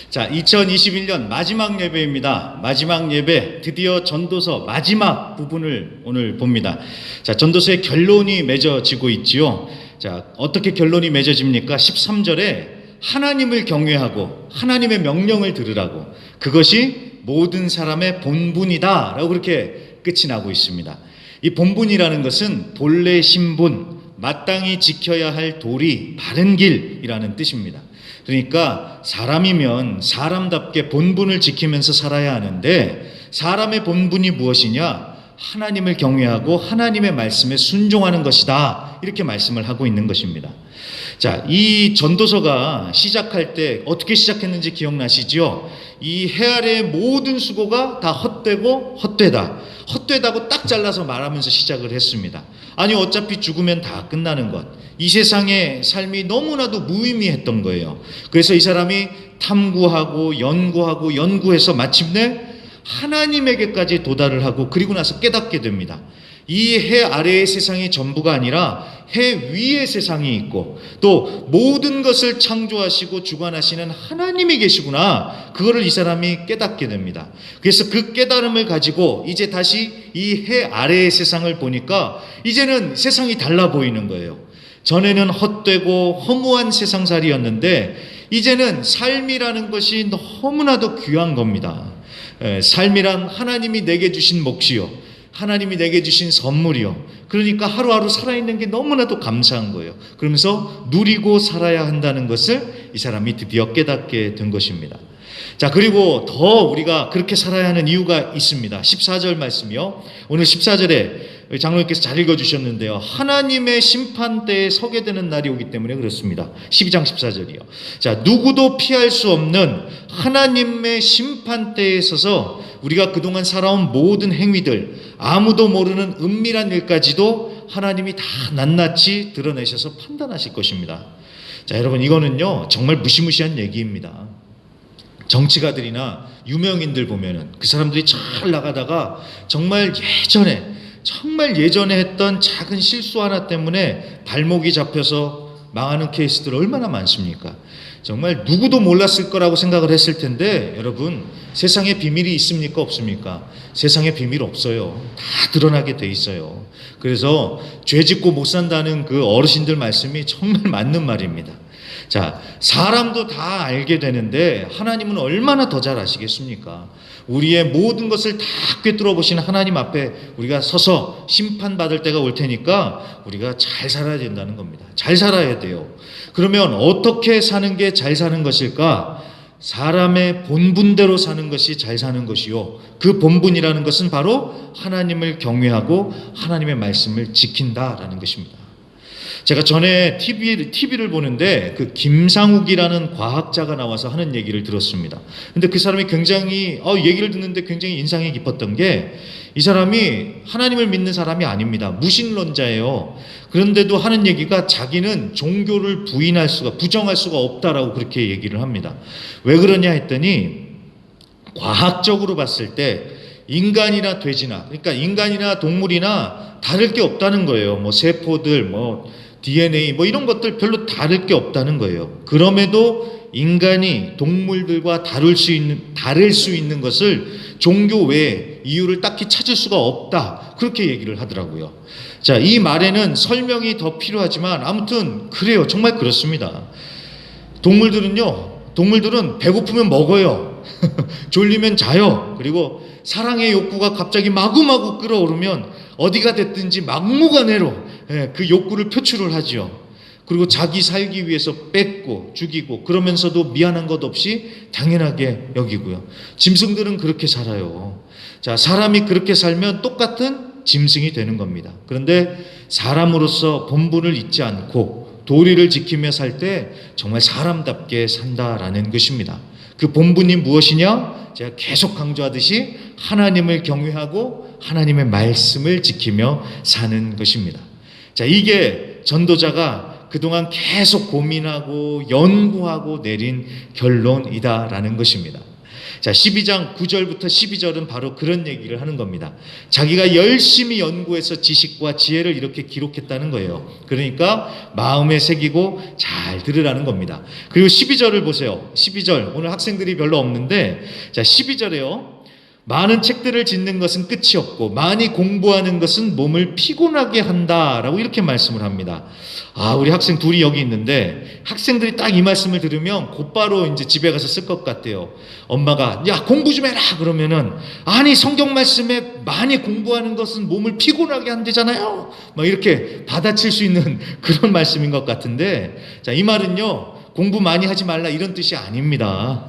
자, 2021년 마지막 예배입니다. 마지막 예배, 드디어 전도서 마지막 부분을 오늘 봅니다. 자, 전도서의 결론이 맺어지고 있지요. 자, 어떻게 결론이 맺어집니까? 13절에 하나님을 경외하고 하나님의 명령을 들으라고, 그것이 모든 사람의 본분이다 라고 그렇게 끝이 나고 있습니다. 이 본분이라는 것은 본래 신분, 마땅히 지켜야 할 도리, 바른 길이라는 뜻입니다. 그러니까 사람이면 사람답게 본분을 지키면서 살아야 하는데, 사람의 본분이 무엇이냐? 하나님을 경외하고 하나님의 말씀에 순종하는 것이다, 이렇게 말씀을 하고 있는 것입니다. 자, 이 전도서가 시작할 때 어떻게 시작했는지 기억나시죠? 이 해 아래의 모든 수고가 다 헛되고 헛되다고 딱 잘라서 말하면서 시작을 했습니다. 아니, 어차피 죽으면 다 끝나는 것, 이 세상의 삶이 너무나도 무의미했던 거예요. 그래서 이 사람이 탐구하고 연구해서 마침내 하나님에게까지 도달을 하고, 그리고 나서 깨닫게 됩니다. 이 해 아래의 세상이 전부가 아니라 해 위의 세상이 있고, 또 모든 것을 창조하시고 주관하시는 하나님이 계시구나, 그거를 이 사람이 깨닫게 됩니다. 그래서 그 깨달음을 가지고 이제 다시 이 해 아래의 세상을 보니까 이제는 세상이 달라 보이는 거예요. 전에는 헛되고 허무한 세상살이였는데 이제는 삶이라는 것이 너무나도 귀한 겁니다. 삶이란 하나님이 내게 주신 몫이요, 하나님이 내게 주신 선물이요. 그러니까 하루하루 살아있는 게 너무나도 감사한 거예요. 그러면서 누리고 살아야 한다는 것을 이 사람이 드디어 깨닫게 된 것입니다. 자, 그리고 더 우리가 그렇게 살아야 하는 이유가 있습니다. 14절 말씀이요. 오늘 14절에 장로님께서 잘 읽어주셨는데요. 하나님의 심판대에 서게 되는 날이 오기 때문에 그렇습니다. 12장 14절이요. 자, 누구도 피할 수 없는 하나님의 심판대에 서서 우리가 그동안 살아온 모든 행위들, 아무도 모르는 은밀한 일까지도 하나님이 다 낱낱이 드러내셔서 판단하실 것입니다. 자, 여러분, 이거는요 정말 무시무시한 얘기입니다. 정치가들이나 유명인들 보면은 그 사람들이 잘 나가다가 정말 예전에 했던 작은 실수 하나 때문에 발목이 잡혀서 망하는 케이스들 얼마나 많습니까? 정말 누구도 몰랐을 거라고 생각을 했을 텐데, 여러분, 세상에 비밀이 있습니까? 없습니까? 세상에 비밀 없어요. 다 드러나게 돼 있어요. 그래서 죄 짓고 못 산다는 그 어르신들 말씀이 정말 맞는 말입니다. 자, 사람도 다 알게 되는데 하나님은 얼마나 더 잘 아시겠습니까? 우리의 모든 것을 다 꿰뚫어 보시는 하나님 앞에 우리가 서서 심판받을 때가 올 테니까 우리가 잘 살아야 된다는 겁니다. 잘 살아야 돼요. 그러면 어떻게 사는 게 잘 사는 것일까? 사람의 본분대로 사는 것이 잘 사는 것이요, 그 본분이라는 것은 바로 하나님을 경외하고 하나님의 말씀을 지킨다라는 것입니다. 제가 전에 TV를 보는데 그 김상욱이라는 과학자가 나와서 하는 얘기를 들었습니다. 근데 그 사람이 굉장히 얘기를 듣는데 굉장히 인상이 깊었던 게, 이 사람이 하나님을 믿는 사람이 아닙니다. 무신론자예요. 그런데도 하는 얘기가 자기는 종교를 부정할 수가 없다라고 그렇게 얘기를 합니다. 왜 그러냐 했더니, 과학적으로 봤을 때 인간이나 돼지나, 그러니까 인간이나 동물이나 다를 게 없다는 거예요. 뭐 세포들, DNA 이런 것들 별로 다를 게 없다는 거예요. 그럼에도 인간이 동물들과 다를 수 있는 것을 종교 외에 이유를 딱히 찾을 수가 없다, 그렇게 얘기를 하더라고요. 자, 이 말에는 설명이 더 필요하지만 아무튼 그래요. 정말 그렇습니다. 동물들은 배고프면 먹어요. 졸리면 자요. 그리고 사랑의 욕구가 갑자기 마구마구 끌어오르면 어디가 됐든지 막무가내로 그 욕구를 표출을 하죠. 그리고 자기 살기 위해서 뺏고 죽이고, 그러면서도 미안한 것 없이 당연하게 여기고요. 짐승들은 그렇게 살아요. 자, 사람이 그렇게 살면 똑같은 짐승이 되는 겁니다. 그런데 사람으로서 본분을 잊지 않고 도리를 지키며 살 때 정말 사람답게 산다라는 것입니다. 그 본분이 무엇이냐? 제가 계속 강조하듯이 하나님을 경외하고 하나님의 말씀을 지키며 사는 것입니다. 자, 이게 전도자가 그동안 계속 고민하고 연구하고 내린 결론이다라는 것입니다. 자, 12장 9절부터 12절은 바로 그런 얘기를 하는 겁니다. 자기가 열심히 연구해서 지식과 지혜를 이렇게 기록했다는 거예요. 그러니까 마음에 새기고 잘 들으라는 겁니다. 그리고 12절을 보세요. 12절, 오늘 학생들이 별로 없는데, 자, 12절에요. 많은 책들을 짓는 것은 끝이 없고 많이 공부하는 것은 몸을 피곤하게 한다라고 이렇게 말씀을 합니다. 아, 우리 학생 둘이 여기 있는데 학생들이 딱 이 말씀을 들으면 곧바로 이제 집에 가서 쓸 것 같아요. 엄마가 야, 공부 좀 해라 그러면은, 아니 성경 말씀에 많이 공부하는 것은 몸을 피곤하게 한대잖아요. 막 이렇게 받아칠 수 있는 그런 말씀인 것 같은데, 자, 이 말은요, 공부 많이 하지 말라 이런 뜻이 아닙니다.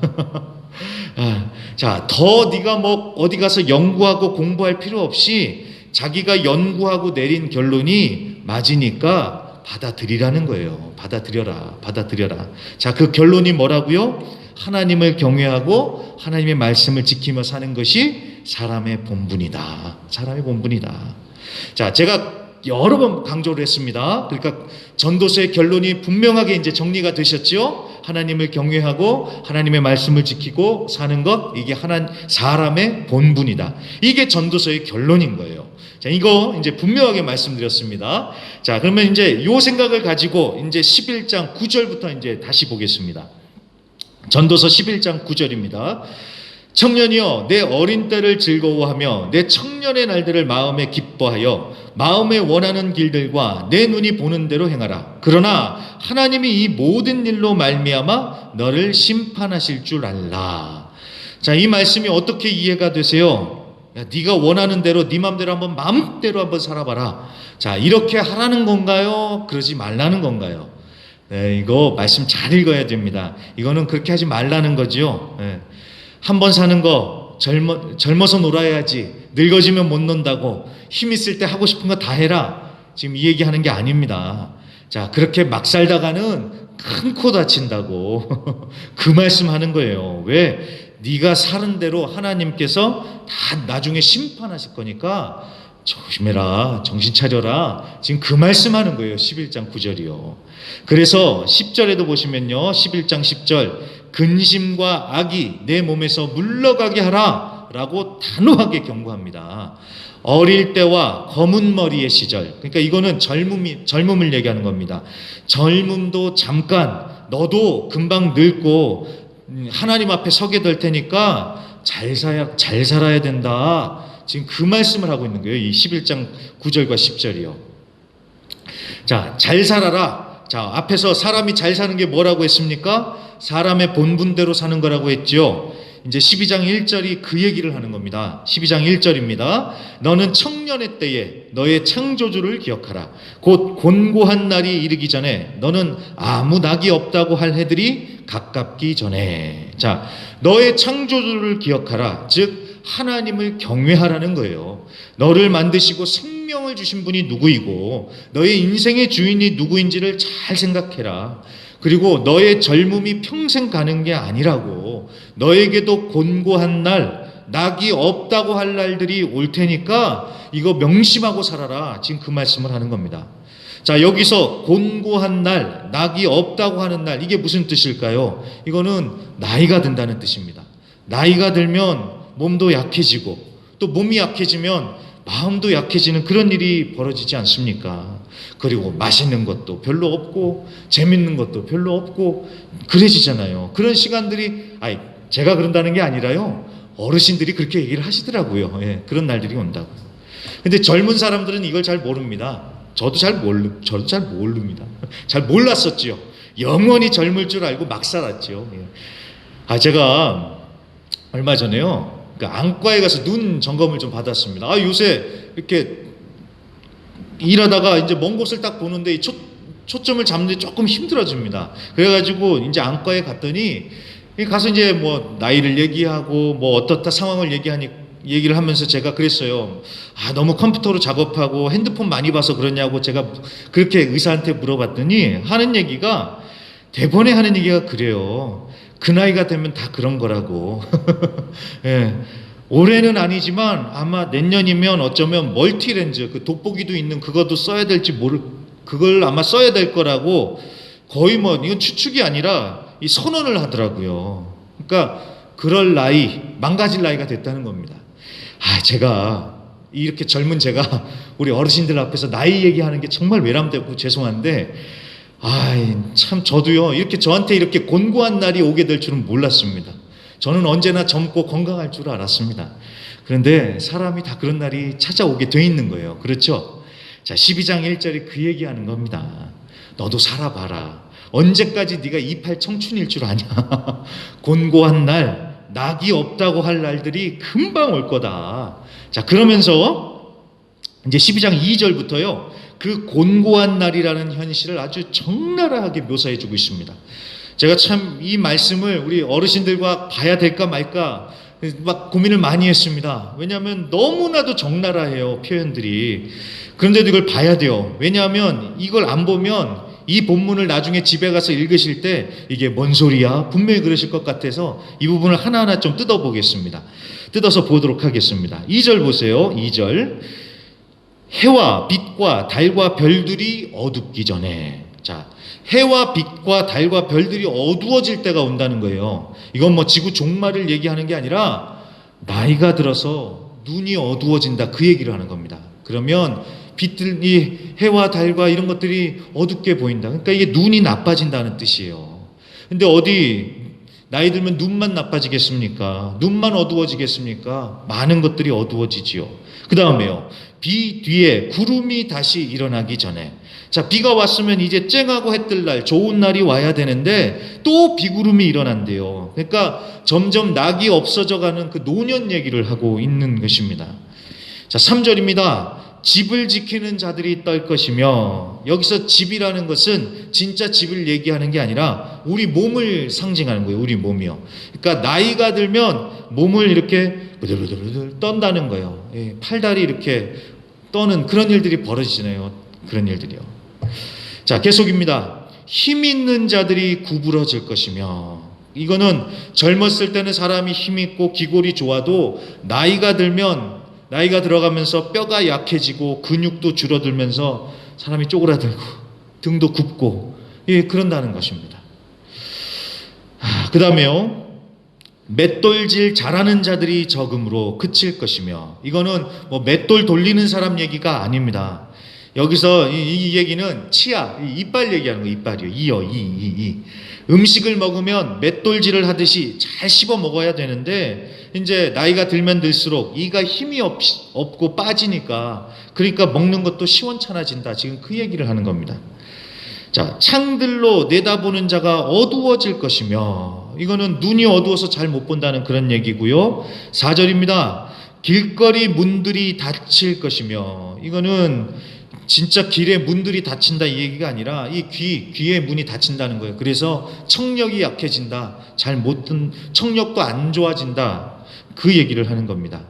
자, 더 네가 뭐 어디 가서 연구하고 공부할 필요 없이 자기가 연구하고 내린 결론이 맞으니까 받아들이라는 거예요. 받아들여라. 자, 그 결론이 뭐라고요? 하나님을 경외하고 하나님의 말씀을 지키며 사는 것이 사람의 본분이다. 자, 제가 여러 번 강조를 했습니다. 그러니까 전도서의 결론이 분명하게 이제 정리가 되셨죠? 하나님을 경외하고 하나님의 말씀을 지키고 사는 것, 이게 사람의 본분이다. 이게 전도서의 결론인 거예요. 자, 이거 이제 분명하게 말씀드렸습니다. 자, 그러면 이제 요 생각을 가지고 이제 11장 9절부터 이제 다시 보겠습니다. 전도서 11장 9절입니다. 청년이여, 내 어린 때를 즐거워하며 내 청년의 날들을 마음에 기뻐하여 마음에 원하는 길들과 내 눈이 보는 대로 행하라. 그러나 하나님이 이 모든 일로 말미암아 너를 심판하실 줄 알라. 자, 이 말씀이 어떻게 이해가 되세요? 야, 네가 원하는 대로 네 마음대로 한번 마음대로 한번 살아봐라. 자, 이렇게 하라는 건가요? 그러지 말라는 건가요? 네, 이거 말씀 잘 읽어야 됩니다. 이거는 그렇게 하지 말라는 거지요. 네. 한번 사는 거 젊어서 놀아야지, 늙어지면 못 논다고, 힘 있을 때 하고 싶은 거 다 해라, 지금 이 얘기하는 게 아닙니다. 자, 그렇게 막 살다가는 큰 코 다친다고 그 말씀하는 거예요. 왜? 네가 사는 대로 하나님께서 다 나중에 심판하실 거니까 조심해라, 정신 차려라, 지금 그 말씀하는 거예요. 11장 9절이요. 그래서 10절에도 보시면요, 11장 10절, 근심과 악이 내 몸에서 물러가게 하라 라고 단호하게 경고합니다. 어릴 때와 검은 머리의 시절, 그러니까 이거는 젊음을 얘기하는 겁니다. 젊음도 잠깐, 너도 금방 늙고 하나님 앞에 서게 될 테니까 잘 살아야 된다. 지금 그 말씀을 하고 있는 거예요. 이 11장 9절과 10절이요. 자, 잘 살아라. 자, 앞에서 사람이 잘 사는 게 뭐라고 했습니까? 사람의 본분대로 사는 거라고 했죠. 이제 12장 1절이 그 얘기를 하는 겁니다. 12장 1절입니다. 너는 청년의 때에 너의 창조주를 기억하라. 곧 곤고한 날이 이르기 전에 너는 아무 낙이 없다고 할 해들이 가깝기 전에. 자, 너의 창조주를 기억하라. 즉 하나님을 경외하라는 거예요. 너를 만드시고 생명을 주신 분이 누구이고 너의 인생의 주인이 누구인지를 잘 생각해라. 그리고 너의 젊음이 평생 가는 게 아니라고, 너에게도 곤고한 날, 낙이 없다고 할 날들이 올 테니까 이거 명심하고 살아라. 지금 그 말씀을 하는 겁니다. 자, 여기서 곤고한 날, 낙이 없다고 하는 날, 이게 무슨 뜻일까요? 이거는 나이가 든다는 뜻입니다. 나이가 들면 몸도 약해지고, 또 몸이 약해지면 마음도 약해지는 그런 일이 벌어지지 않습니까? 그리고 맛있는 것도 별로 없고 재밌는 것도 별로 없고 그래지잖아요. 그런 시간들이, 제가 그런다는 게 아니라요, 어르신들이 그렇게 얘기를 하시더라고요. 예, 그런 날들이 온다고. 근데 젊은 사람들은 이걸 잘 모릅니다. 저도 잘 모릅니다. 잘 몰랐었지요. 영원히 젊을 줄 알고 막 살았지요. 예. 제가 얼마 전에요, 그 안과에 가서 눈 점검을 좀 받았습니다. 요새 이렇게 일하다가 이제 먼 곳을 딱 보는데 이 초점을 잡는데 조금 힘들어집니다. 그래가지고 이제 안과에 갔더니, 가서 이제 뭐 나이를 얘기하고 뭐 어떻다 상황을 얘기를 하면서 제가 그랬어요. 너무 컴퓨터로 작업하고 핸드폰 많이 봐서 그러냐고 제가 그렇게 의사한테 물어봤더니 하는 얘기가, 대번에 하는 얘기가 그래요. 그 나이가 되면 다 그런 거라고. 예. 올해는 아니지만 아마 내년이면 어쩌면 멀티렌즈, 그 돋보기도 있는 그것도 써야 될지 그걸 아마 써야 될 거라고, 거의 뭐 이건 추측이 아니라 이 선언을 하더라고요. 그러니까 그럴 나이, 망가질 나이가 됐다는 겁니다. 제가 이렇게 젊은 제가 우리 어르신들 앞에서 나이 얘기하는 게 정말 외람되고 죄송한데, 참 저도요, 이렇게 저한테 이렇게 곤고한 날이 오게 될 줄은 몰랐습니다. 저는 언제나 젊고 건강할 줄 알았습니다. 그런데 사람이 다 그런 날이 찾아오게 돼 있는 거예요. 그렇죠? 자, 12장 1절이 그 얘기하는 겁니다. 너도 살아봐라. 언제까지 네가 28 청춘일 줄 아냐? 곤고한 날, 낙이 없다고 할 날들이 금방 올 거다. 자, 그러면서 이제 12장 2절부터요, 그 곤고한 날이라는 현실을 아주 적나라하게 묘사해 주고 있습니다. 제가 참 이 말씀을 우리 어르신들과 봐야 될까 말까 막 고민을 많이 했습니다. 왜냐하면 너무나도 적나라해요, 표현들이. 그런데도 이걸 봐야 돼요. 왜냐하면 이걸 안 보면 이 본문을 나중에 집에 가서 읽으실 때 이게 뭔 소리야? 분명히 그러실 것 같아서 이 부분을 하나하나 좀 뜯어보겠습니다. 뜯어서 보도록 하겠습니다. 2절 보세요. 2절. 해와 빛과 달과 별들이 어둡기 전에. 자, 해와 빛과 달과 별들이 어두워질 때가 온다는 거예요. 이건 뭐 지구 종말을 얘기하는 게 아니라 나이가 들어서 눈이 어두워진다, 그 얘기를 하는 겁니다. 그러면 빛들이, 해와 달과 이런 것들이 어둡게 보인다. 그러니까 이게 눈이 나빠진다는 뜻이에요. 근데 어디 나이 들면 눈만 나빠지겠습니까? 눈만 어두워지겠습니까? 많은 것들이 어두워지지요. 그 다음에요, 비 뒤에 구름이 다시 일어나기 전에. 자, 비가 왔으면 이제 쨍하고 해 뜰 날, 좋은 날이 와야 되는데 또 비구름이 일어난대요. 그러니까 점점 낙이 없어져 가는 그 노년 얘기를 하고 있는 것입니다. 자, 3절입니다. 집을 지키는 자들이 떨 것이며. 여기서 집이라는 것은 진짜 집을 얘기하는 게 아니라 우리 몸을 상징하는 거예요. 우리 몸이요. 그러니까 나이가 들면 몸을 이렇게 부들부들 떤다는 거예요. 팔다리 이렇게 떠는 그런 일들이 벌어지잖아요. 그런 일들이요. 자, 계속입니다. 힘 있는 자들이 구부러질 것이며. 이거는 젊었을 때는 사람이 힘 있고 기골이 좋아도 나이가 들면, 나이가 들어가면서 뼈가 약해지고 근육도 줄어들면서 사람이 쪼그라들고 등도 굽고, 그런다는 것입니다. 그 다음에요, 맷돌질 잘하는 자들이 적음으로 그칠 것이며. 이거는 뭐 맷돌 돌리는 사람 얘기가 아닙니다. 여기서 이 얘기는 치아, 이빨 얘기하는 거예요. 이빨이요. 이. 음식을 먹으면 맷돌질을 하듯이 잘 씹어 먹어야 되는데 이제 나이가 들면 들수록 이가 힘이 없고 빠지니까, 그러니까 먹는 것도 시원찮아진다. 지금 그 얘기를 하는 겁니다. 자, 창들로 내다보는 자가 어두워질 것이며. 이거는 눈이 어두워서 잘 못 본다는 그런 얘기고요. 4절입니다. 길거리 문들이 닫힐 것이며. 이거는 진짜 길에 문들이 닫힌다 이 얘기가 아니라 이 귀의 문이 닫힌다는 거예요. 그래서 청력이 약해진다. 잘 못 듣는, 청력도 안 좋아진다. 그 얘기를 하는 겁니다.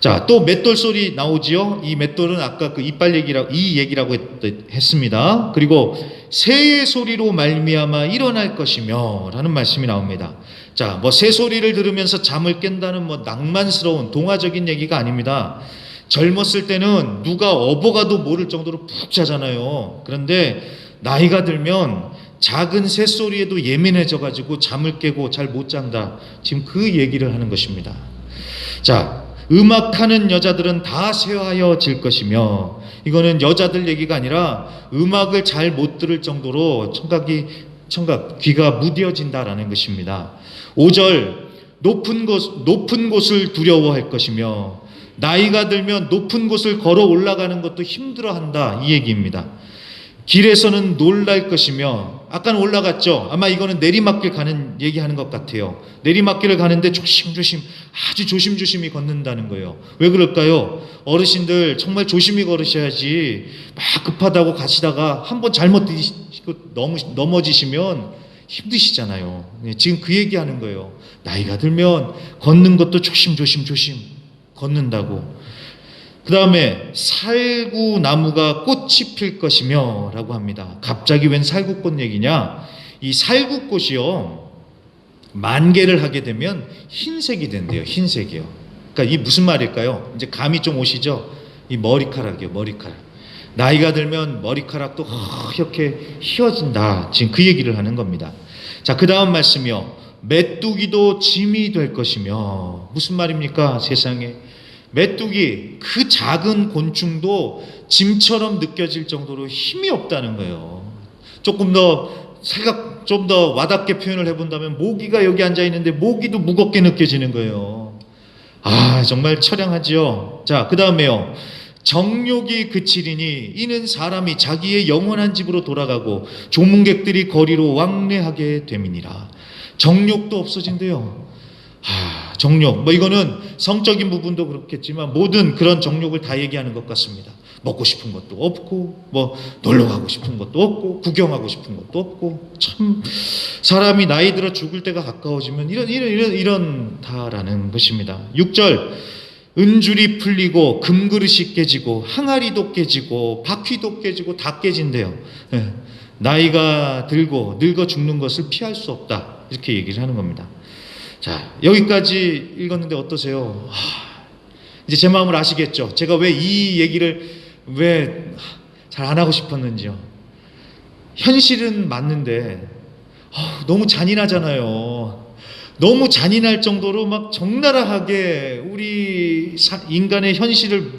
자, 또 맷돌 소리 나오지요. 이 맷돌은 아까 그 이빨 얘기라고, 이 얘기라고 했습니다. 그리고 새의 소리로 말미암아 일어날 것이며 라는 말씀이 나옵니다. 자, 뭐 새 소리를 들으면서 잠을 깬다는 뭐 낭만스러운 동화적인 얘기가 아닙니다. 젊었을 때는 누가 어버가도 모를 정도로 푹 자잖아요. 그런데 나이가 들면 작은 새소리에도 예민해져 가지고 잠을 깨고 잘 못 잔다. 지금 그 얘기를 하는 것입니다. 자, 음악하는 여자들은 다 쇠하여질 것이며. 이거는 여자들 얘기가 아니라 음악을 잘 못 들을 정도로 귀가 무뎌진다라는 것입니다. 5절, 높은 곳을 두려워할 것이며. 나이가 들면 높은 곳을 걸어 올라가는 것도 힘들어한다, 이 얘기입니다. 길에서는 놀랄 것이며. 아까는 올라갔죠. 아마 이거는 내리막길 가는 얘기하는 것 같아요. 내리막길을 가는데 조심조심, 아주 조심조심히 걷는다는 거예요. 왜 그럴까요? 어르신들 정말 조심히 걸으셔야지. 막 급하다고 가시다가 한번 잘못 넘어지시면 힘드시잖아요. 지금 그 얘기하는 거예요. 나이가 들면 걷는 것도 조심 걷는다고. 그 다음에 살구나무가 꽃이 필 것이며 라고 합니다. 갑자기 웬 살구꽃 얘기냐? 이 살구꽃이요, 만개를 하게 되면 흰색이 된대요. 흰색이요. 그러니까 이 무슨 말일까요? 이제 감이 좀 오시죠? 이 머리카락이요. 머리카락. 나이가 들면 머리카락도 허옇게 휘어진다. 지금 그 얘기를 하는 겁니다. 자, 그 다음 말씀이요. 메뚜기도 짐이 될 것이며. 무슨 말입니까? 세상에 메뚜기, 그 작은 곤충도 짐처럼 느껴질 정도로 힘이 없다는 거예요. 조금 더 좀 더 와닿게 표현을 해본다면, 모기가 여기 앉아 있는데 모기도 무겁게 느껴지는 거예요. 아, 정말 처량하지요. 자, 그 다음에요. 정욕이 그치리니 이는 사람이 자기의 영원한 집으로 돌아가고 조문객들이 거리로 왕래하게 됨이니라. 정욕도 없어진대요. 정욕, 이거는 성적인 부분도 그렇겠지만 모든 그런 정욕을 다 얘기하는 것 같습니다. 먹고 싶은 것도 없고, 놀러 가고 싶은 것도 없고, 구경하고 싶은 것도 없고. 참, 사람이 나이 들어 죽을 때가 가까워지면 이런다라는 것입니다. 6절, 은줄이 풀리고 금그릇이 깨지고 항아리도 깨지고 바퀴도 깨지고 다 깨진대요. 나이가 들고 늙어 죽는 것을 피할 수 없다, 이렇게 얘기를 하는 겁니다. 자, 여기까지 읽었는데 어떠세요? 이제 제 마음을 아시겠죠? 제가 왜 이 얘기를 잘 안 하고 싶었는지요. 현실은 맞는데 너무 잔인하잖아요. 너무 잔인할 정도로 막 적나라하게 우리 인간의 현실을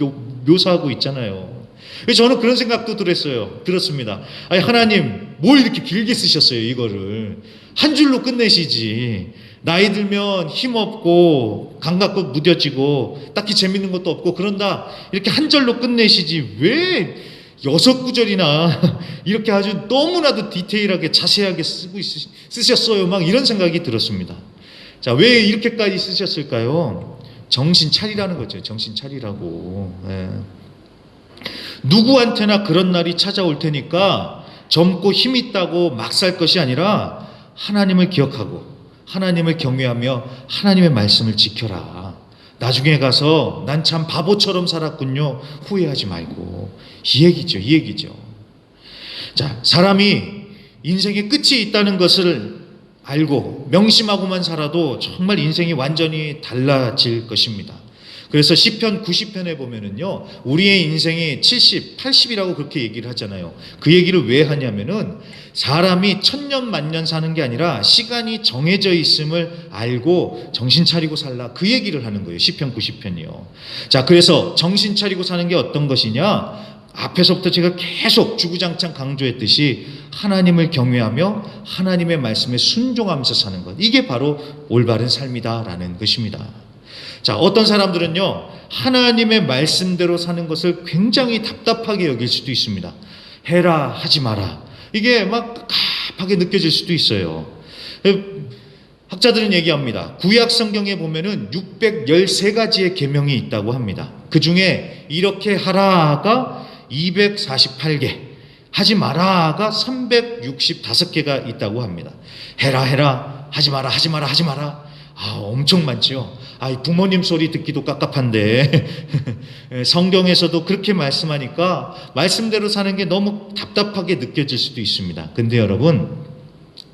묘사하고 있잖아요. 저는 그런 생각도 들었습니다. 아니, 하나님 뭘 이렇게 길게 쓰셨어요? 이거를 한 줄로 끝내시지. 나이 들면 힘없고 감각도 무뎌지고 딱히 재밌는 것도 없고 그런다, 이렇게 한 절로 끝내시지 왜 6구절이나 이렇게 아주 너무나도 디테일하게 자세하게 쓰셨어요? 막 이런 생각이 들었습니다. 자, 왜 이렇게까지 쓰셨을까요? 정신 차리라는 거죠. 정신 차리라고. 누구한테나 그런 날이 찾아올 테니까 젊고 힘 있다고 막 살 것이 아니라 하나님을 기억하고 하나님을 경외하며 하나님의 말씀을 지켜라. 나중에 가서 난 참 바보처럼 살았군요, 후회하지 말고. 이 얘기죠. 자, 사람이 인생의 끝이 있다는 것을 알고 명심하고만 살아도 정말 인생이 완전히 달라질 것입니다. 그래서 시편 90편에 보면은요, 우리의 인생이 70, 80이라고 그렇게 얘기를 하잖아요. 그 얘기를 왜 하냐면은 사람이 천년 만년 사는 게 아니라 시간이 정해져 있음을 알고 정신 차리고 살라, 그 얘기를 하는 거예요. 시편 90편이요. 자, 그래서 정신 차리고 사는 게 어떤 것이냐? 앞에서부터 제가 계속 주구장창 강조했듯이 하나님을 경외하며 하나님의 말씀에 순종하면서 사는 것, 이게 바로 올바른 삶이다라는 것입니다. 자, 어떤 사람들은요, 하나님의 말씀대로 사는 것을 굉장히 답답하게 여길 수도 있습니다. 해라 하지 마라, 이게 막 갑하게 느껴질 수도 있어요. 학자들은 얘기합니다. 구약 성경에 보면은 613가지의 계명이 있다고 합니다. 그 중에 이렇게 하라가 248개, 하지 마라가 365개가 있다고 합니다. 해라, 하지 마라. 엄청 많죠. 부모님 소리 듣기도 깝깝한데 성경에서도 그렇게 말씀하니까 말씀대로 사는 게 너무 답답하게 느껴질 수도 있습니다. 근데 여러분,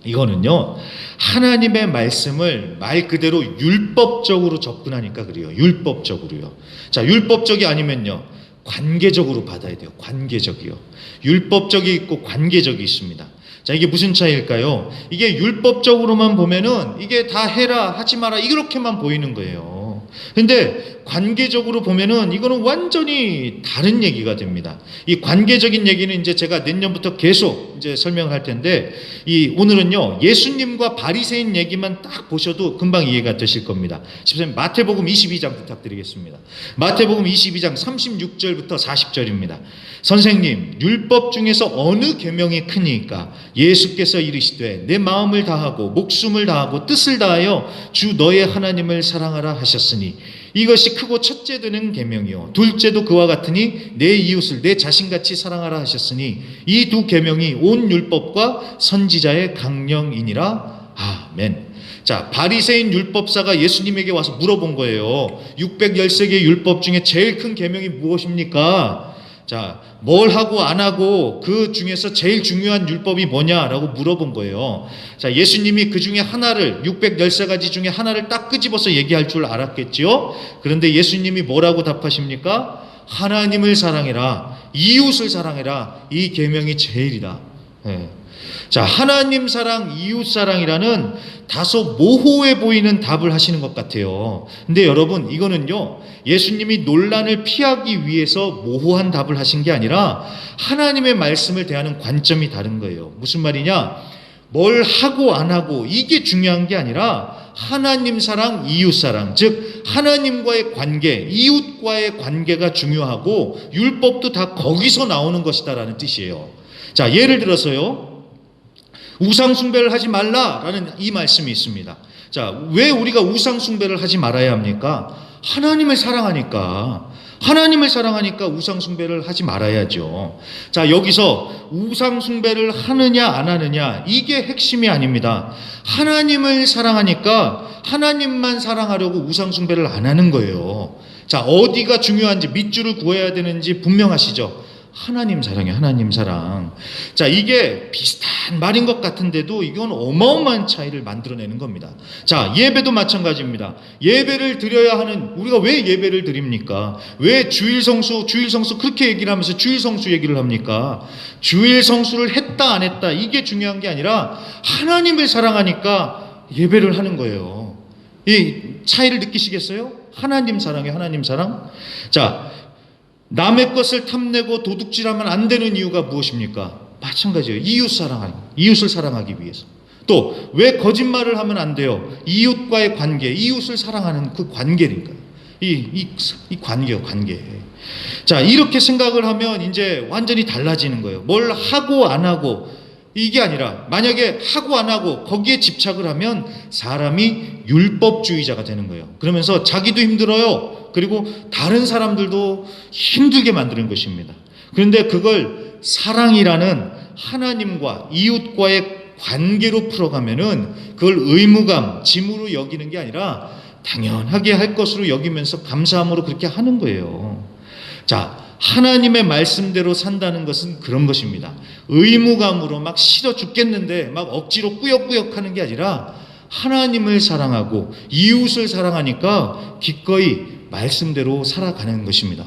이거는요, 하나님의 말씀을 말 그대로 율법적으로 접근하니까 그래요. 율법적으로요. 자, 율법적이 아니면요, 관계적으로 받아야 돼요. 관계적이요. 율법적이 있고 관계적이 있습니다. 자, 이게 무슨 차이일까요? 이게 율법적으로만 보면은 이게 다 해라 하지 마라 이렇게만 보이는 거예요. 근데 관계적으로 보면은 이거는 완전히 다른 얘기가 됩니다. 이 관계적인 얘기는 이제 제가 내년부터 계속 이제 설명할 텐데, 오늘은요, 예수님과 바리새인 얘기만 딱 보셔도 금방 이해가 되실 겁니다. 집사님, 마태복음 22장 부탁드리겠습니다. 마태복음 22장 36절부터 40절입니다. 선생님, 율법 중에서 어느 계명이 크니까? 예수께서 이르시되 내 마음을 다하고 목숨을 다하고 뜻을 다하여 주 너의 하나님을 사랑하라 하셨으니 이것이 크고 첫째 되는 계명이요 둘째도 그와 같으니 내 이웃을 내 자신같이 사랑하라 하셨으니 이 두 계명이 온 율법과 선지자의 강령이니라. 아멘. 자, 바리새인 율법사가 예수님에게 와서 물어본 거예요. 613개의 율법 중에 제일 큰 계명이 무엇입니까? 자, 뭘 하고 안 하고 그 중에서 제일 중요한 율법이 뭐냐라고 물어본 거예요. 자, 예수님이 그 중에 하나를, 613가지 중에 하나를 딱 끄집어서 얘기할 줄 알았겠지요. 그런데 예수님이 뭐라고 답하십니까? 하나님을 사랑해라, 이웃을 사랑해라, 이 계명이 제일이다. 자, 하나님 사랑, 이웃 사랑이라는 다소 모호해 보이는 답을 하시는 것 같아요. 근데 여러분, 이거는요, 예수님이 논란을 피하기 위해서 모호한 답을 하신 게 아니라 하나님의 말씀을 대하는 관점이 다른 거예요. 무슨 말이냐? 뭘 하고 안 하고 이게 중요한 게 아니라 하나님 사랑, 이웃 사랑, 즉 하나님과의 관계, 이웃과의 관계가 중요하고 율법도 다 거기서 나오는 것이다라는 뜻이에요. 자, 예를 들어서요, 우상 숭배를 하지 말라라는 이 말씀이 있습니다. 자, 왜 우리가 우상 숭배를 하지 말아야 합니까? 하나님을 사랑하니까. 하나님을 사랑하니까 우상 숭배를 하지 말아야죠. 자, 여기서 우상 숭배를 하느냐 안 하느냐 이게 핵심이 아닙니다. 하나님을 사랑하니까 하나님만 사랑하려고 우상 숭배를 안 하는 거예요. 자, 어디가 중요한지, 밑줄을 그어야 되는지 분명하시죠? 하나님 사랑이에요. 하나님 사랑. 자, 이게 비슷한 말인 것 같은데도 이건 어마어마한 차이를 만들어내는 겁니다. 자, 예배도 마찬가지입니다. 예배를 드려야 하는, 우리가 왜 예배를 드립니까? 왜 주일 성수 그렇게 얘기를 하면서 주일 성수 얘기를 합니까? 주일 성수를 했다 안 했다 이게 중요한 게 아니라 하나님을 사랑하니까 예배를 하는 거예요. 이 차이를 느끼시겠어요? 하나님 사랑이에요. 하나님 사랑. 자, 남의 것을 탐내고 도둑질하면 안 되는 이유가 무엇입니까? 마찬가지예요. 이웃을 사랑하기 위해서. 또 왜 거짓말을 하면 안 돼요? 이웃과의 관계, 이웃을 사랑하는 그 관계니까요. 이 관계요, 관계. 자, 이렇게 생각을 하면 이제 완전히 달라지는 거예요. 뭘 하고 안 하고 이게 아니라, 만약에 하고 안 하고 거기에 집착을 하면 사람이 율법주의자가 되는 거예요. 그러면서 자기도 힘들어요. 그리고 다른 사람들도 힘들게 만드는 것입니다. 그런데 그걸 사랑이라는 하나님과 이웃과의 관계로 풀어가면은 그걸 의무감, 짐으로 여기는 게 아니라 당연하게 할 것으로 여기면서 감사함으로 그렇게 하는 거예요. 자, 하나님의 말씀대로 산다는 것은 그런 것입니다. 의무감으로 막 싫어 죽겠는데 막 억지로 꾸역꾸역 하는 게 아니라 하나님을 사랑하고 이웃을 사랑하니까 기꺼이 말씀대로 살아가는 것입니다.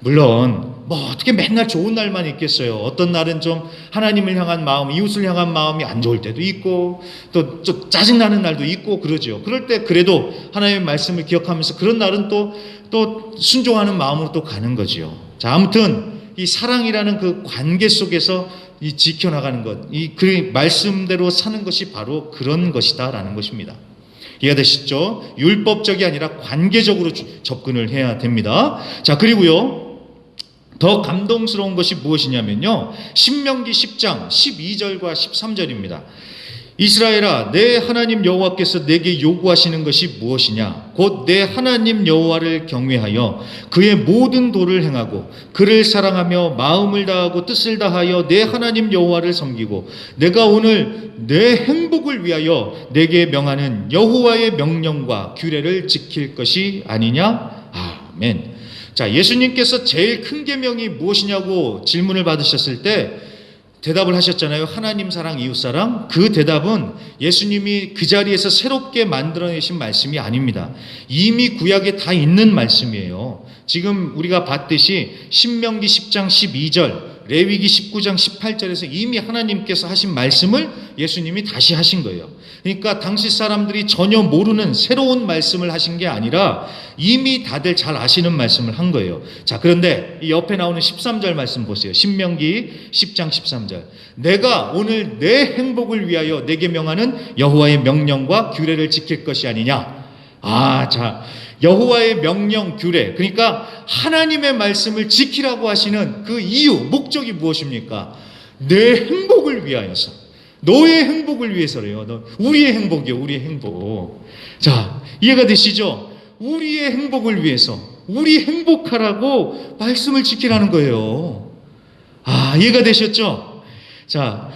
물론 뭐 어떻게 맨날 좋은 날만 있겠어요. 어떤 날은 좀 하나님을 향한 마음, 이웃을 향한 마음이 안 좋을 때도 있고 또 좀 짜증나는 날도 있고 그러죠. 그럴 때 그래도 하나님의 말씀을 기억하면서 그런 날은 또 순종하는 마음으로 또 가는 거죠. 자, 아무튼 이 사랑이라는 그 관계 속에서 이 지켜나가는 것, 그 말씀대로 사는 것이 바로 그런 것이다라는 것입니다. 이해가 되시죠? 율법적이 아니라 관계적으로 접근을 해야 됩니다. 자, 그리고요, 더 감동스러운 것이 무엇이냐면요, 신명기 10장 12절과 13절입니다. 이스라엘아, 내 하나님 여호와께서 내게 요구하시는 것이 무엇이냐? 곧 내 하나님 여호와를 경외하여 그의 모든 도를 행하고 그를 사랑하며 마음을 다하고 뜻을 다하여 내 하나님 여호와를 섬기고 내가 오늘 내 행복을 위하여 내게 명하는 여호와의 명령과 규례를 지킬 것이 아니냐? 아멘. 자, 예수님께서 제일 큰 계명이 무엇이냐고 질문을 받으셨을 때 대답을 하셨잖아요. 하나님 사랑, 이웃 사랑. 그 대답은 예수님이 그 자리에서 새롭게 만들어내신 말씀이 아닙니다. 이미 구약에 다 있는 말씀이에요. 지금 우리가 봤듯이 신명기 10장 12절, 레위기 19장 18절에서 이미 하나님께서 하신 말씀을 예수님이 다시 하신 거예요. 그러니까 당시 사람들이 전혀 모르는 새로운 말씀을 하신 게 아니라 이미 다들 잘 아시는 말씀을 한 거예요. 자, 그런데 이 옆에 나오는 13절 말씀 보세요. 신명기 10장 13절. 내가 오늘 내 행복을 위하여 내게 명하는 여호와의 명령과 규례를 지킬 것이 아니냐. 자, 여호와의 명령, 규례, 그러니까 하나님의 말씀을 지키라고 하시는 그 이유, 목적이 무엇입니까? 내 행복을 위하여서. 너의 행복을 위해서래요. 우리의 행복이요, 우리의 행복. 자, 이해가 되시죠? 우리의 행복을 위해서, 우리 행복하라고 말씀을 지키라는 거예요. 이해가 되셨죠? 자,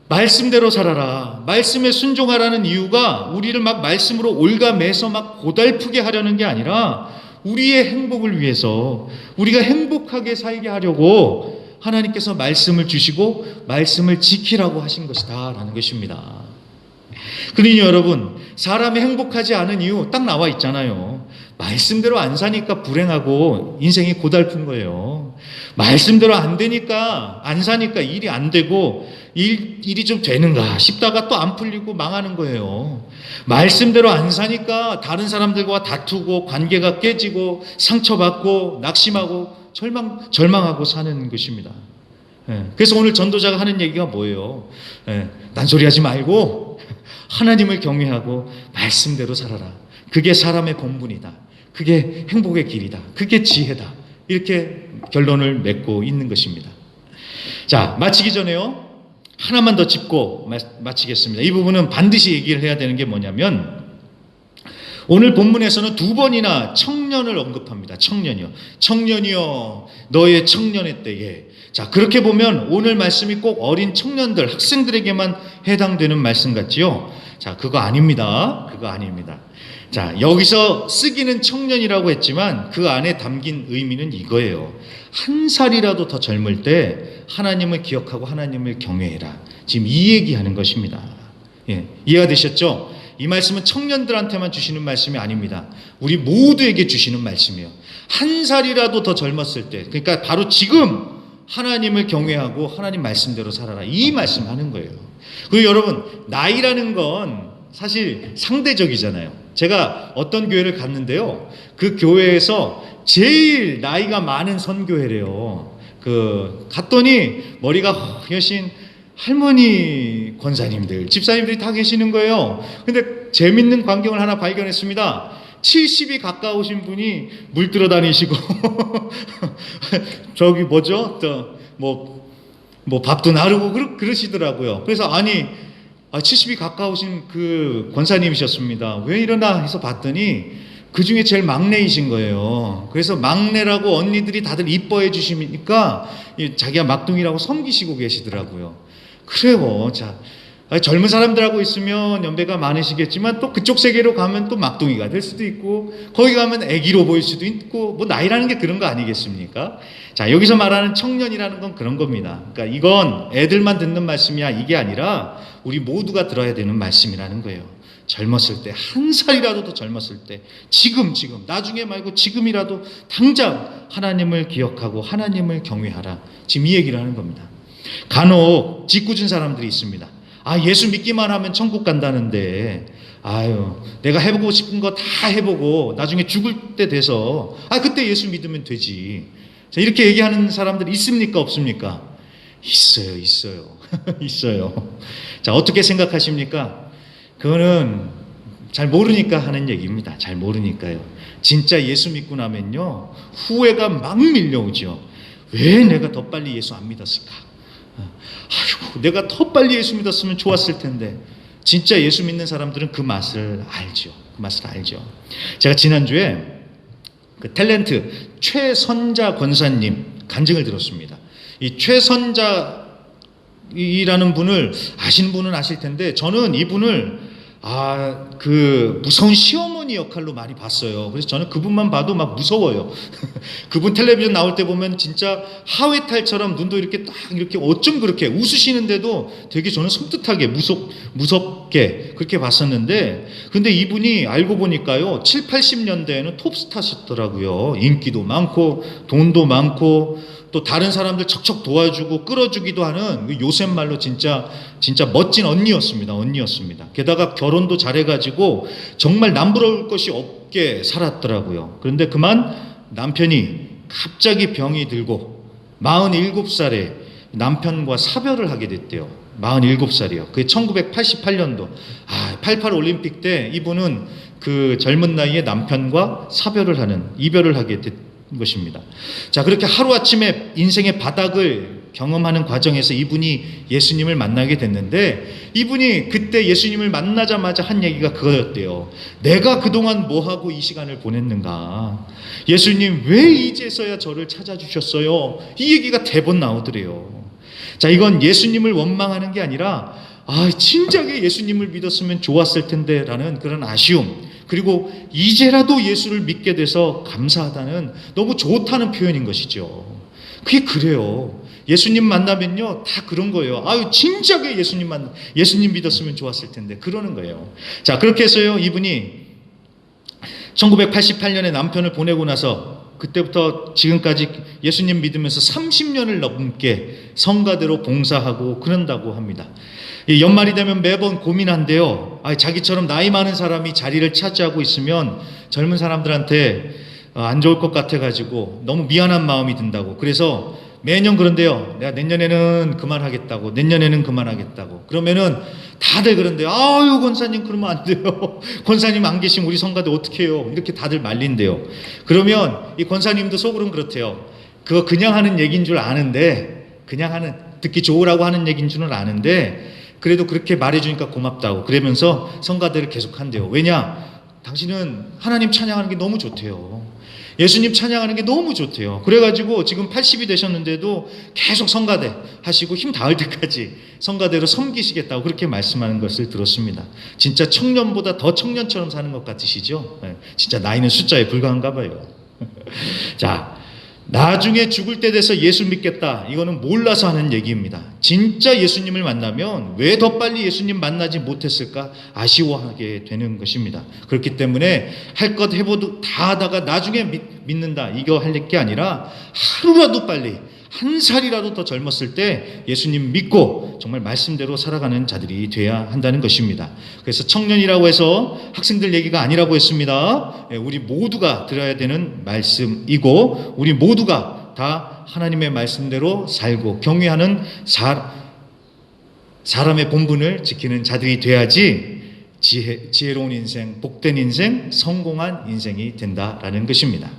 말씀대로 살아라. 말씀에 순종하라는 이유가 우리를 막 말씀으로 올가매서 막 고달프게 하려는 게 아니라 우리의 행복을 위해서, 우리가 행복하게 살게 하려고 하나님께서 말씀을 주시고 말씀을 지키라고 하신 것이다 라는 것입니다. 그러니 여러분, 사람이 행복하지 않은 이유 딱 나와 있잖아요. 말씀대로 안 사니까 불행하고 인생이 고달픈 거예요. 말씀대로 안 되니까, 안 사니까 일이 안 되고 일이 좀 되는가 싶다가 또 안 풀리고 망하는 거예요. 말씀대로 안 사니까 다른 사람들과 다투고 관계가 깨지고 상처받고 낙심하고 절망하고 사는 것입니다. 그래서 오늘 전도자가 하는 얘기가 뭐예요? 딴소리하지 말고 하나님을 경외하고 말씀대로 살아라. 그게 사람의 본분이다. 그게 행복의 길이다. 그게 지혜다. 이렇게 결론을 맺고 있는 것입니다. 자, 마치기 전에요, 하나만 더 짚고 마치겠습니다. 이 부분은 반드시 얘기를 해야 되는 게 뭐냐면, 오늘 본문에서는 2번이나 청년을 언급합니다. 청년이요. 청년이요, 너의 청년의 때에. 자, 그렇게 보면 오늘 말씀이 꼭 어린 청년들, 학생들에게만 해당되는 말씀 같지요? 자, 그거 아닙니다. 그거 아닙니다. 자, 여기서 쓰기는 청년이라고 했지만 그 안에 담긴 의미는 이거예요. 한 살이라도 더 젊을 때 하나님을 기억하고 하나님을 경외해라. 지금 이 얘기하는 것입니다. 예, 이해가 되셨죠? 이 말씀은 청년들한테만 주시는 말씀이 아닙니다. 우리 모두에게 주시는 말씀이에요. 한 살이라도 더 젊었을 때, 그러니까 바로 지금 하나님을 경외하고 하나님 말씀대로 살아라. 이 말씀하는 거예요. 그리고 여러분, 나이라는 건 사실 상대적이잖아요. 제가 어떤 교회를 갔는데요, 그 교회에서 제일 나이가 많은 선교회래요. 갔더니 머리가 허여신 할머니 권사님들, 집사님들이 다 계시는 거예요. 근데 재밌는 광경을 하나 발견했습니다. 70이 가까우신 분이 물들어 다니시고 저기 뭐죠? 뭐 밥도 나르고 그러시더라고요. 그래서 아니, 70이 가까우신 그 권사님이셨습니다. 왜 이러나 해서 봤더니 그 중에 제일 막내이신 거예요. 그래서 막내라고 언니들이 다들 이뻐해 주시니까 자기가 막둥이라고 섬기시고 계시더라고요. 그래요. 자, 젊은 사람들하고 있으면 연배가 많으시겠지만 또 그쪽 세계로 가면 또 막둥이가 될 수도 있고, 거기 가면 애기로 보일 수도 있고, 뭐 나이라는 게 그런 거 아니겠습니까? 자, 여기서 말하는 청년이라는 건 그런 겁니다. 그러니까 이건 애들만 듣는 말씀이야, 이게 아니라 우리 모두가 들어야 되는 말씀이라는 거예요. 젊었을 때, 한 살이라도 더 젊었을 때, 지금 나중에 말고 지금이라도 당장 하나님을 기억하고 하나님을 경외하라. 지금 이 얘기를 하는 겁니다. 간혹 짓궂은 사람들이 있습니다. 예수 믿기만 하면 천국 간다는데, 내가 해보고 싶은 거 다 해보고 나중에 죽을 때 돼서 그때 예수 믿으면 되지. 자, 이렇게 얘기하는 사람들이 있습니까, 없습니까? 있어요. 있어요. 자, 어떻게 생각하십니까? 그거는 잘 모르니까 하는 얘기입니다. 잘 모르니까요. 진짜 예수 믿고 나면요, 후회가 막 밀려오죠. 왜 내가 더 빨리 예수 안 믿었을까? 내가 더 빨리 예수 믿었으면 좋았을 텐데. 진짜 예수 믿는 사람들은 그 맛을 알죠. 제가 지난주에 그 탤런트 최선자 권사님 간증을 들었습니다. 이 최선자이라는 분을 아시는 분은 아실 텐데, 저는 이분을 그 무서운 시어머니 역할로 많이 봤어요. 그래서 저는 그분만 봐도 막 무서워요. 그분 텔레비전 나올 때 보면 진짜 하회탈처럼 눈도 이렇게 딱 이렇게 어쩜 그렇게 웃으시는데도 되게 저는 섬뜩하게 무섭게 그렇게 봤었는데, 근데 이분이 알고 보니까요, 7, 80년대에는 톱스타셨더라고요. 인기도 많고 돈도 많고 또 다른 사람들 척척 도와주고 끌어주기도 하는 요셉 말로 진짜 멋진 언니였습니다. 게다가 결혼도 잘해가지고 정말 남부러울 것이 없게 살았더라고요. 그런데 그만 남편이 갑자기 병이 들고 47살에 남편과 사별을 하게 됐대요. 47살이요. 그게 1988년도 88 올림픽 때 이분은 그 젊은 나이에 남편과 이별을 하게 됐 것입니다. 자, 그렇게 하루아침에 인생의 바닥을 경험하는 과정에서 이분이 예수님을 만나게 됐는데, 이분이 그때 예수님을 만나자마자 한 얘기가 그거였대요. 내가 그동안 뭐하고 이 시간을 보냈는가? 예수님 왜 이제서야 저를 찾아주셨어요? 이 얘기가 대번 나오더래요. 자, 이건 예수님을 원망하는 게 아니라 진작에 예수님을 믿었으면 좋았을 텐데 라는 그런 아쉬움, 그리고 이제라도 예수를 믿게 돼서 감사하다는, 너무 좋다는 표현인 것이죠. 그게 그래요. 예수님 만나면요 다 그런 거예요. 진작에 예수님 믿었으면 좋았을 텐데, 그러는 거예요. 자, 그렇게 해서요, 이분이 1988년에 남편을 보내고 나서 그때부터 지금까지 예수님 믿으면서 30년을 넘게 성가대로 봉사하고 그런다고 합니다. 이 연말이 되면 매번 고민한데요. 자기처럼 나이 많은 사람이 자리를 차지하고 있으면 젊은 사람들한테 안 좋을 것 같아가지고 너무 미안한 마음이 든다고. 그래서 매년 그런데요. 내가 내년에는 그만하겠다고. 내년에는 그만하겠다고. 그러면은 다들 그런데요. 아유, 권사님 그러면 안 돼요. 권사님 안 계시면 우리 성가대 어떻게 해요? 이렇게 다들 말린대요. 그러면 이 권사님도 속으로는 그렇대요. 그거 그냥 하는 얘기인 줄 아는데, 그냥 하는, 듣기 좋으라고 하는 얘기인 줄은 아는데, 그래도 그렇게 말해주니까 고맙다고. 그러면서 성가대를 계속 한대요. 왜냐? 당신은 하나님 찬양하는 게 너무 좋대요. 예수님 찬양하는 게 너무 좋대요. 그래가지고 지금 80이 되셨는데도 계속 성가대 하시고 힘 닿을 때까지 성가대로 섬기시겠다고 그렇게 말씀하는 것을 들었습니다. 진짜 청년보다 더 청년처럼 사는 것 같으시죠? 진짜 나이는 숫자에 불과한가 봐요. 자, 나중에 죽을 때 돼서 예수 믿겠다. 이거는 몰라서 하는 얘기입니다. 진짜 예수님을 만나면 왜 더 빨리 예수님 만나지 못했을까 아쉬워하게 되는 것입니다. 그렇기 때문에 할 것 해보도 다 하다가 나중에 믿는다. 이거 할 게 아니라 하루라도 빨리, 한 살이라도 더 젊었을 때 예수님 믿고 정말 말씀대로 살아가는 자들이 돼야 한다는 것입니다. 그래서 청년이라고 해서 학생들 얘기가 아니라고 했습니다. 우리 모두가 들어야 되는 말씀이고 우리 모두가 다 하나님의 말씀대로 살고 경외하는 사람의 본분을 지키는 자들이 돼야지 지혜로운 인생, 복된 인생, 성공한 인생이 된다라는 것입니다.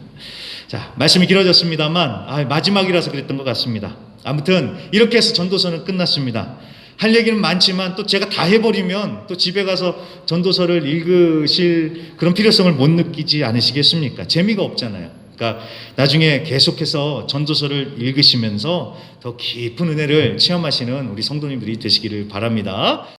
자, 말씀이 길어졌습니다만 마지막이라서 그랬던 것 같습니다. 아무튼 이렇게 해서 전도서는 끝났습니다. 할 얘기는 많지만 또 제가 다 해버리면 또 집에 가서 전도서를 읽으실 그런 필요성을 못 느끼지 않으시겠습니까? 재미가 없잖아요. 그러니까 나중에 계속해서 전도서를 읽으시면서 더 깊은 은혜를 체험하시는 우리 성도님들이 되시기를 바랍니다.